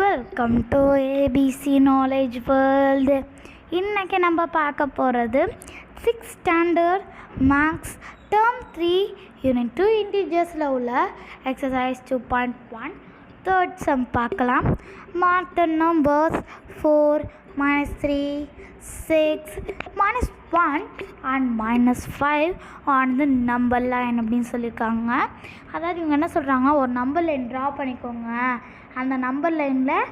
Welcome to ABC knowledge world. இன்றைக்கி நம்ம பார்க்க போகிறது 6th standard maths term 3 unit 2 இன்டிஜர்ஸில் உள்ள எக்ஸசைஸ் 2.1 தேர்ட் சம் பார்க்கலாம். Mark the numbers 4, -3, 6, -1 and -5 on the number line அப்படின்னு சொல்லியிருக்காங்க. அதாவது இவங்க என்ன சொல்கிறாங்க, ஒரு நம்பர் லைன் ட்ரா பண்ணிக்கோங்க, அந்த நம்பர் லைனில்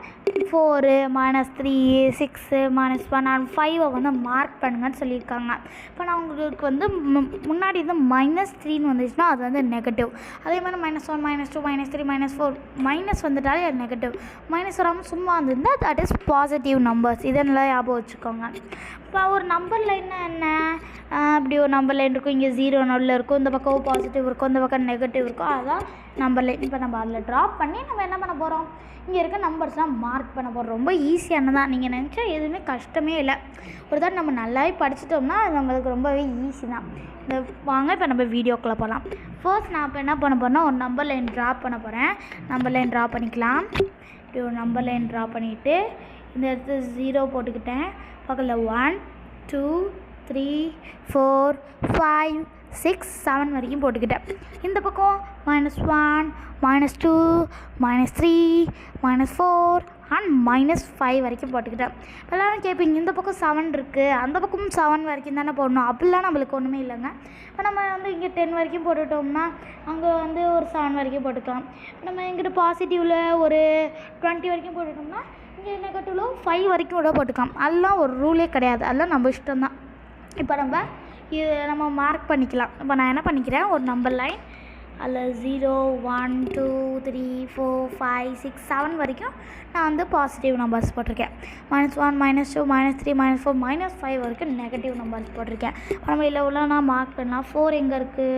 4, -3, 6, -1 and 5 வந்து மார்க் பண்ணுங்கன்னு சொல்லியிருக்காங்க. இப்போ நான் உங்களுக்கு வந்து முன்னாடி வந்து -3 வந்துச்சுன்னா அது வந்து நெகட்டிவ். அதே மாதிரி -1, -2, -3, -4 மைனஸ் வந்துட்டாலே அது நெகட்டிவ். மைனஸ் வராமல் சும்மா வந்துருந்தால் தட் இஸ் பாசிட்டிவ் நம்பர்ஸ். இதெல்லாம் ஞாபகம் வச்சுக்கோங்க. இப்போ ஒரு நம்பர் லைன்னா என்ன, இப்படி ஒரு நம்பர் லைன் இருக்கும், இங்கே 0 நடுவில் இருக்கும், இந்த பக்கம் பாசிட்டிவ் இருக்கும், இந்த பக்கம் நெகட்டிவ் இருக்கும், அதுதான் நம்பர் லைன். இப்போ நம்ம அதில் ட்ராப் பண்ணி நம்ம என்ன பண்ண போகிறோம், இங்கே இருக்க நம்பர்ஸ்லாம் மார்க் பண்ண போகிறோம். ரொம்ப ஈஸியானதான், நீங்கள் நினச்சா எதுவுமே கஷ்டமே இல்லை. ஒரு தான் நம்ம நல்லாவே படிச்சிட்டோம்னா அது நம்மளுக்கு ரொம்பவே ஈஸி தான். இந்த வாங்க இப்போ நம்ம வீடியோக்குள்ளே போகலாம். ஃபர்ஸ்ட் நான் இப்போ என்ன பண்ண போகிறேன்னா ஒரு நம்பர் லைன் ட்ரா பண்ண போகிறேன். நம்பர் லைன் ட்ரா பண்ணிக்கலாம். இப்படி ஒரு நம்பர் லைன் ட்ரா பண்ணிவிட்டு இந்த இடத்துல 0 போட்டுக்கிட்டேன். பக்கத்தில் 1, 2, 3, 4, 5, 6, 7 வரைக்கும் போட்டுக்கிட்டேன். இந்த பக்கம் -1, -2, -3, -4 அண்ட் -5 வரைக்கும் போட்டுக்கிட்டேன். எல்லோரும் கேட்பீங்க, இந்த பக்கம் 7 இருக்குது, அந்த பக்கமும் 7 வரைக்கும் தானே போடணும், அப்படிலாம் நம்மளுக்கு ஒன்றுமே இல்லைங்க. இப்போ நம்ம வந்து இங்கே 10 வரைக்கும் போட்டுட்டோம்னா அங்கே வந்து ஒரு 7 வரைக்கும் போட்டுக்கலாம். நம்ம எங்கிட்ட பாசிட்டிவில் ஒரு 20 வரைக்கும் போட்டுட்டோம்னா இங்கே நெகட்டிவில் 5 வரைக்கும் கூட போட்டுக்கலாம். அதெல்லாம் ஒரு ரூலே கிடையாது, அதெல்லாம் நம்ம இஷ்டம் தான். இப்போ நம்ம மார்க் பண்ணிக்கலாம். இப்போ நான் என்ன பண்ணிக்கிறேன், ஒரு நம்பர் லைன் அதில் 0, 1, 2, 3, 4, 5, 6, 7 வரைக்கும் நான் வந்து பாசிட்டிவ் நம்பர்ஸ் போட்டிருக்கேன். -1, -2, -3, -4, -5 வரைக்கும் நெகட்டிவ் நம்பர்ஸ் போட்டிருக்கேன். இப்போ நம்ம இதில் உள்ள நான் மார்க் பண்ணலாம். 4 எங்கே இருக்குது,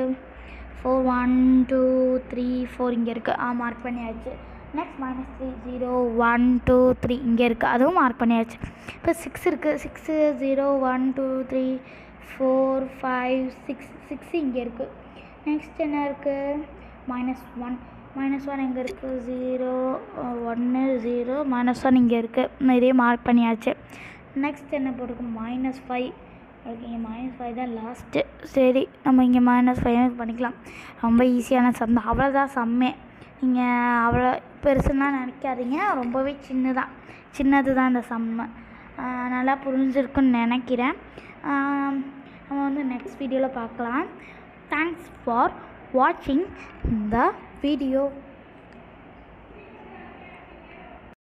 4, 1, 2, 3, 4 இங்கே இருக்குது, மார்க் பண்ணியாச்சு. நெக்ஸ்ட் -3, 0, 1, 2, 3 இங்கே இருக்குது, அதுவும் மார்க் பண்ணியாச்சு. இப்போ 6 இருக்குது, 6, 0, 1, 2, 3, 4, 5, 6 இங்கே இருக்குது. நெக்ஸ்ட் என்ன இருக்குது, -1 எங்கே இருக்குது, 0, 1, 0, -1 இங்கே இருக்குது, இதே மார்க் பண்ணியாச்சு. நெக்ஸ்ட் என்ன போட்டிருக்கோம், -5. அதுக்கு இங்கே -5 தான் லாஸ்ட்டு. சரி, நம்ம இங்கே -5 பண்ணிக்கலாம். ரொம்ப ஈஸியான சம் தான், அவ்வளோதான் சம்மே. நீங்கள் அவ்வளோ பெருசுலாம் நினைக்காதீங்க, ரொம்பவே சின்னது தான் இந்த சம்மு. நல்லா புரிஞ்சிருக்குன்னு நினைக்கிறேன். நம்ம வந்து நெக்ஸ்ட் வீடியோவில் பார்க்கலாம். தேங்க்ஸ் ஃபார் வாட்சிங் த வீடியோ.